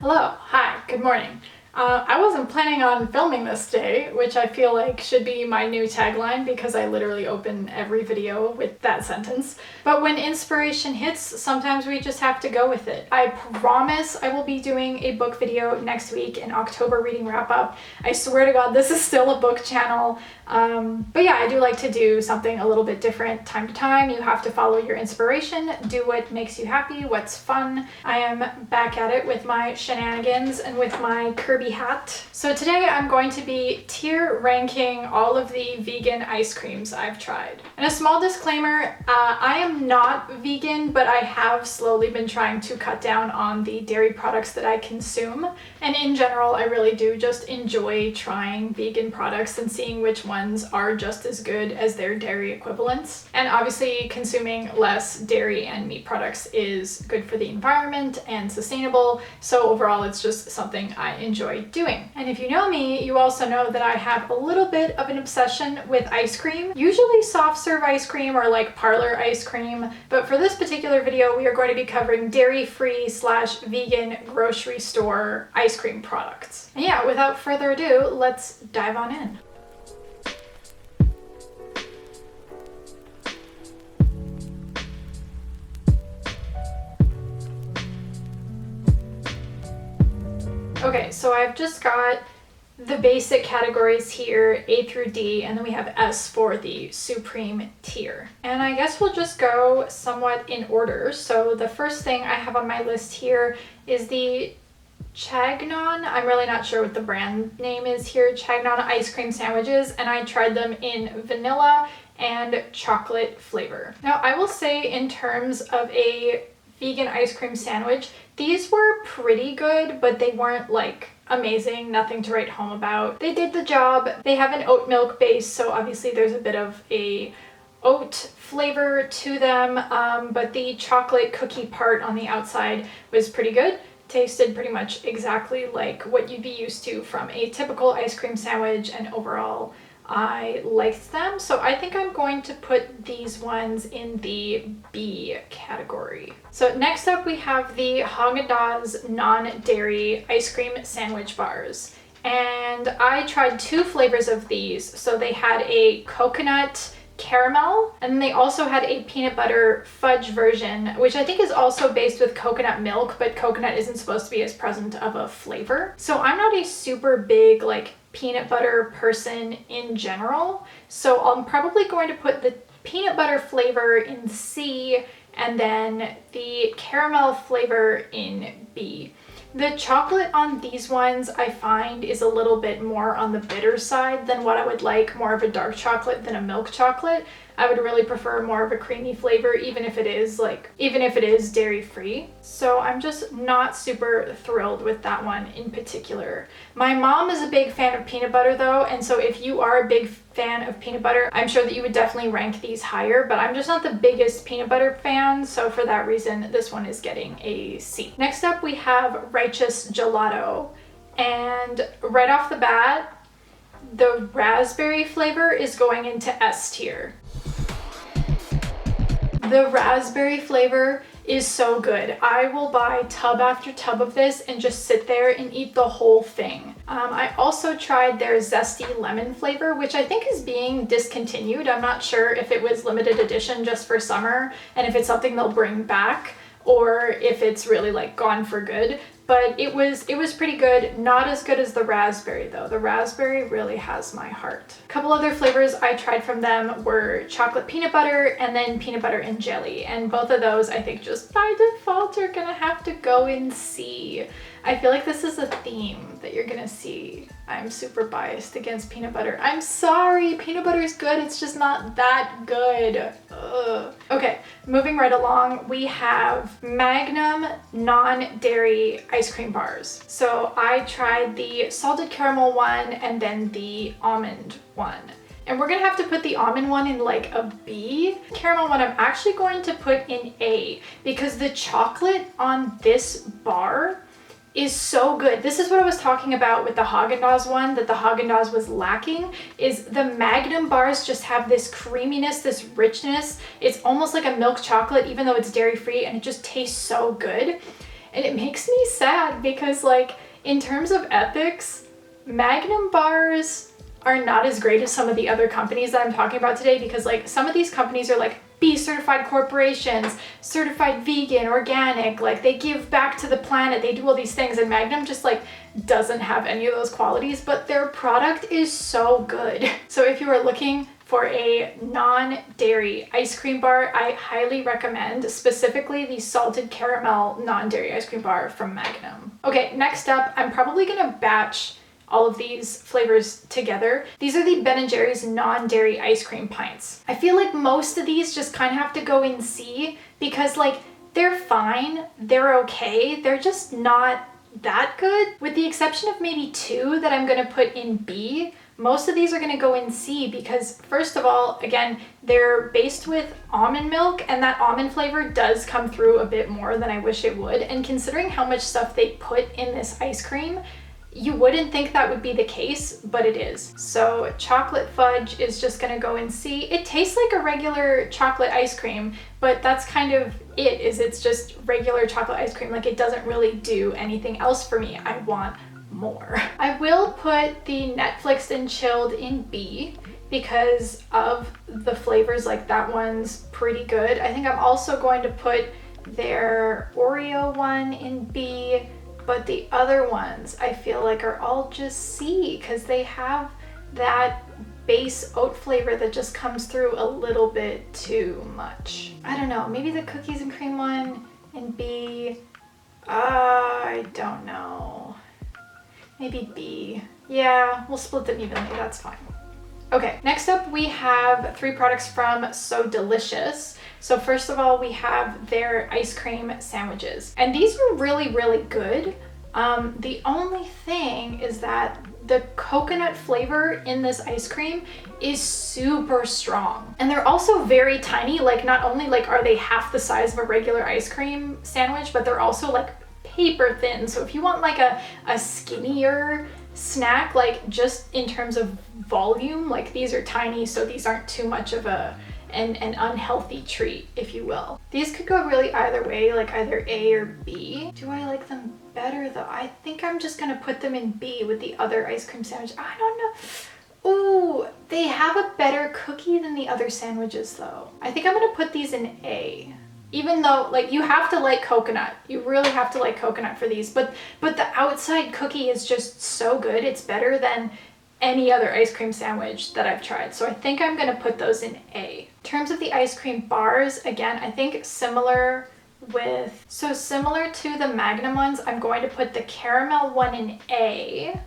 Hello, hi, good morning. I wasn't planning on filming this today, which I feel like should be my new tagline because I literally open every video with that sentence. But when inspiration hits, sometimes we just have to go with it. I promise I will be doing a book video next week, in October reading wrap up. I swear to God, this is still a book channel. But yeah, I do like to do something a little bit different time to time. You have to follow your inspiration, do what makes you happy, what's fun. I am back at it with my shenanigans and with my Kirby hat. So today I'm going to be tier ranking all of the vegan ice creams I've tried. And a small disclaimer, I am not vegan, but I have slowly been trying to cut down on the dairy products that I consume. And in general, I really do just enjoy trying vegan products and seeing which ones are just as good as their dairy equivalents. And obviously consuming less dairy and meat products is good for the environment and sustainable. So overall, it's just something I enjoy doing. And if you know me, you also know that I have a little bit of an obsession with ice cream, usually soft serve ice cream or like parlor ice cream. But for this particular video, we are going to be covering dairy-free / vegan grocery store ice cream products. And yeah, without further ado, let's dive on in. Okay, so I've just got the basic categories here, A through D, and then we have S for the supreme tier. And I guess we'll just go somewhat in order. So the first thing I have on my list here is the Chagnon. I'm really not sure what the brand name is here. Chagnon ice cream sandwiches, and I tried them in vanilla and chocolate flavor. Now, I will say in terms of a vegan ice cream sandwich, these were pretty good, but they weren't like amazing, nothing to write home about. They did the job. They have an oat milk base, so obviously there's a bit of a oat flavor to them, but the chocolate cookie part on the outside was pretty good. Tasted pretty much exactly like what you'd be used to from a typical ice cream sandwich, and overall I liked them. So I think I'm going to put these ones in the B category. So next up we have the Haagen-Dazs Non-Dairy ice cream sandwich bars. And I tried two flavors of these. So they had a coconut caramel, and then they also had a peanut butter fudge version, which I think is also based with coconut milk, but coconut isn't supposed to be as present of a flavor. So I'm not a super big like peanut butter person in general, so I'm probably going to put the peanut butter flavor in C and then the caramel flavor in B. The chocolate on these ones I find is a little bit more on the bitter side than what I would like, more of a dark chocolate than a milk chocolate. I would really prefer more of a creamy flavor, even if it is dairy free. So I'm just not super thrilled with that one in particular. My mom is a big fan of peanut butter though, and so if you are a big fan of peanut butter, I'm sure that you would definitely rank these higher, but I'm just not the biggest peanut butter fan, so for that reason this one is getting a C. Next up we have Righteous Gelato, and right off the bat the raspberry flavor is going into S tier. The raspberry flavor is so good. I will buy tub after tub of this and just sit there and eat the whole thing. I also tried their Zesty lemon flavor, which I think is being discontinued. I'm not sure if it was limited edition just for summer and if it's something they'll bring back, or if it's really like gone for good. But it was pretty good. Not as good as the raspberry though. The raspberry really has my heart. A couple other flavors I tried from them were chocolate peanut butter and then peanut butter and jelly. And both of those I think just by default are gonna have to go in C. I feel like this is a theme that you're gonna see. I'm super biased against peanut butter. I'm sorry, peanut butter is good, it's just not that good. Ugh. Okay, moving right along, we have Magnum Non-Dairy ice cream bars. So I tried the salted caramel one and then the almond one. And we're gonna have to put the almond one in like a B. Caramel one I'm actually going to put in A, because the chocolate on this bar is so good. This is what I was talking about with the Haagen-Dazs one, that the Haagen-Dazs was lacking, is the Magnum bars just have this creaminess, this richness. It's almost like a milk chocolate, even though it's dairy free, and it just tastes so good. And it makes me sad because like in terms of ethics, Magnum bars are not as great as some of the other companies that I'm talking about today, because like some of these companies are like B certified corporations, certified vegan, organic, like they give back to the planet, they do all these things, and Magnum just like doesn't have any of those qualities, but their product is so good. So if you are looking for a non-dairy ice cream bar, I highly recommend specifically the salted caramel non-dairy ice cream bar from Magnum. Okay, next up, I'm probably gonna batch all of these flavors together. These are the Ben & Jerry's non-dairy ice cream pints. I feel like most of these just kind of have to go in C because like they're fine, they're okay, they're just not that good. With the exception of maybe 2 that I'm gonna put in B, most of these are gonna go in C because first of all, again, they're based with almond milk and that almond flavor does come through a bit more than I wish it would. And considering how much stuff they put in this ice cream, you wouldn't think that would be the case, but it is. So chocolate fudge is just gonna go in C. It tastes like a regular chocolate ice cream, but that's kind of it, is it's just regular chocolate ice cream. Like it doesn't really do anything else for me. I want more. I will put the Netflixed and chilled in B because of the flavors, like that one's pretty good. I think I'm also going to put their Oreo one in B, but the other ones I feel like are all just C because they have that base oat flavor that just comes through a little bit too much. I don't know, maybe the cookies and cream one in B. I don't know. Maybe B. Yeah, we'll split them evenly, that's fine. Okay, next up we have 3 products from So Delicious. So first of all, we have their ice cream sandwiches. And these are really, really good. The only thing is that the coconut flavor in this ice cream is super strong. And they're also very tiny. Like not only like are they half the size of a regular ice cream sandwich, but they're also like paper thin. So if you want like a skinnier snack, like just in terms of volume, like these are tiny, so these aren't too much of an unhealthy treat, if you will. These could go really either way, like either A or B. Do I like them better though? I think I'm just gonna put them in B with the other ice cream sandwich. I don't know. Ooh, they have a better cookie than the other sandwiches though. I think I'm gonna put these in A. Even though like you have to like coconut, you really have to like coconut for these, but the outside cookie is just so good. It's better than any other ice cream sandwich that I've tried. So I think I'm gonna put those in A. In terms of the ice cream bars, again, I think similar to the Magnum ones, I'm going to put the caramel one in A,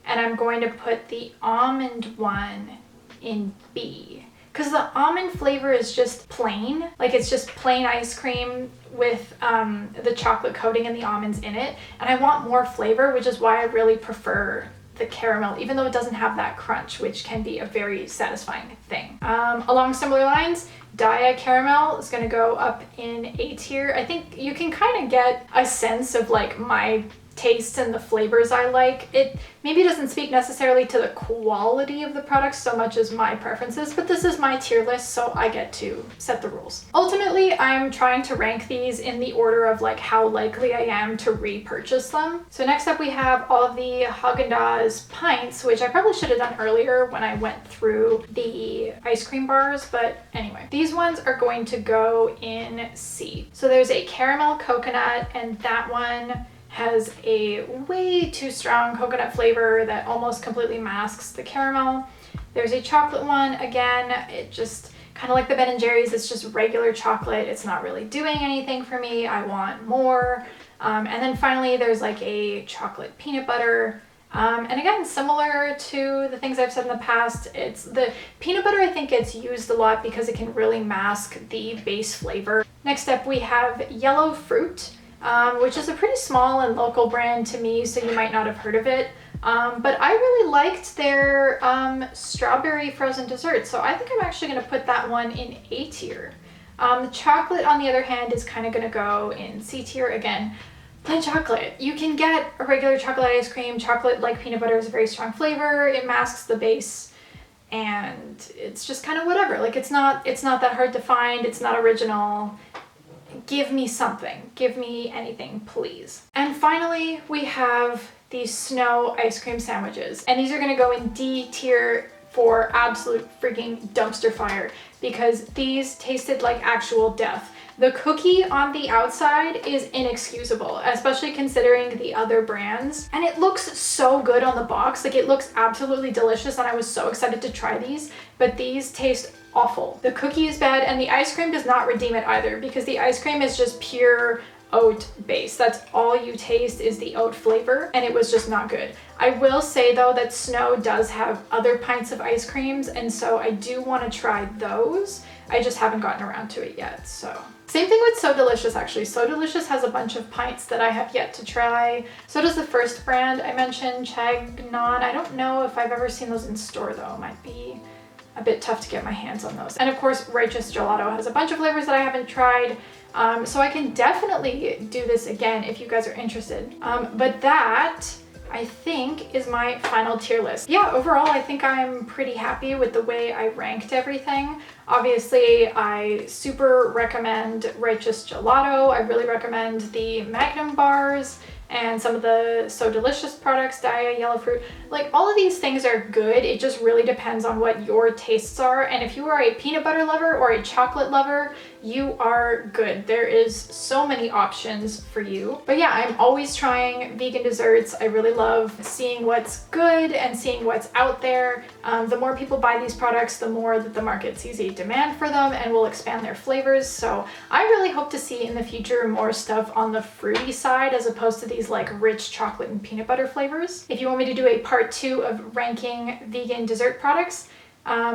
and I'm going to put the almond one in B. Because the almond flavor is just plain, like it's just plain ice cream with the chocolate coating and the almonds in it. And I want more flavor, which is why I really prefer the caramel, even though it doesn't have that crunch, which can be a very satisfying thing. Along similar lines, Daiya caramel is gonna go up in A tier. I think you can kind of get a sense of like my tastes and the flavors I like. It maybe doesn't speak necessarily to the quality of the products so much as my preferences, but this is my tier list, so I get to set the rules. Ultimately, I'm trying to rank these in the order of like how likely I am to repurchase them. So next up we have all of the Haagen-Dazs Pints, which I probably should have done earlier when I went through the ice cream bars, but anyway. These ones are going to go in C. So there's a caramel coconut, and that one has a way too strong coconut flavor that almost completely masks the caramel. There's a chocolate one, again, it just kind of like the Ben & Jerry's, it's just regular chocolate. It's not really doing anything for me. I want more. And then finally there's like a chocolate peanut butter. And again, similar to the things I've said in the past, it's the peanut butter, I think gets used a lot because it can really mask the base flavor. Next up we have YelloFruit, which is a pretty small and local brand to me, so you might not have heard of it. But I really liked their strawberry frozen dessert, so I think I'm actually going to put that one in A tier. The chocolate, on the other hand, is kind of going to go in C tier. Again, plain chocolate. You can get a regular chocolate ice cream. Chocolate, like peanut butter, is a very strong flavor. It masks the base, and it's just kind of whatever. Like it's not that hard to find. It's not original. give me something. Give me anything, please. And finally, we have these snow ice cream sandwiches. And these are gonna go in D tier for absolute freaking dumpster fire because these tasted like actual death. The cookie on the outside is inexcusable, especially considering the other brands. And it looks so good on the box. Like, it looks absolutely delicious and I was so excited to try these, but these taste awful. The cookie is bad and the ice cream does not redeem it either because the ice cream is just pure oat base. That's all you taste is the oat flavor, and it was just not good. I will say though that Snow does have other pints of ice creams, and so I do want to try those. I just haven't gotten around to it yet. So same thing with So Delicious actually. So Delicious has a bunch of pints that I have yet to try. So does the first brand I mentioned, Chagnon. I don't know if I've ever seen those in store though. It might be a bit tough to get my hands on those. And of course, Righteous Gelato has a bunch of flavors that I haven't tried. So I can definitely do this again if you guys are interested. But that, I think, is my final tier list. Yeah, overall, I think I'm pretty happy with the way I ranked everything. Obviously, I super recommend Righteous Gelato. I really recommend the Magnum bars and some of the So Delicious products, Daiya, YelloFruit. Like, all of these things are good. It just really depends on what your tastes are. And if you are a peanut butter lover or a chocolate lover, you are good. There is so many options for you. But yeah, I'm always trying vegan desserts. I really love seeing what's good and seeing what's out there. The more people buy these products, the more that the market sees a demand for them and will expand their flavors. So I really hope to see in the future more stuff on the fruity side as opposed to these like rich chocolate and peanut butter flavors. If you want me to do a part 2 of ranking vegan dessert products,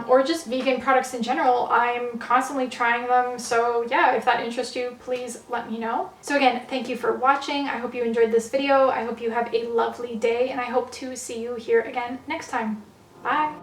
or just vegan products in general, I'm constantly trying them. So yeah, if that interests you, please let me know. So again, thank you for watching. I hope you enjoyed this video. I hope you have a lovely day, and I hope to see you here again next time. Bye.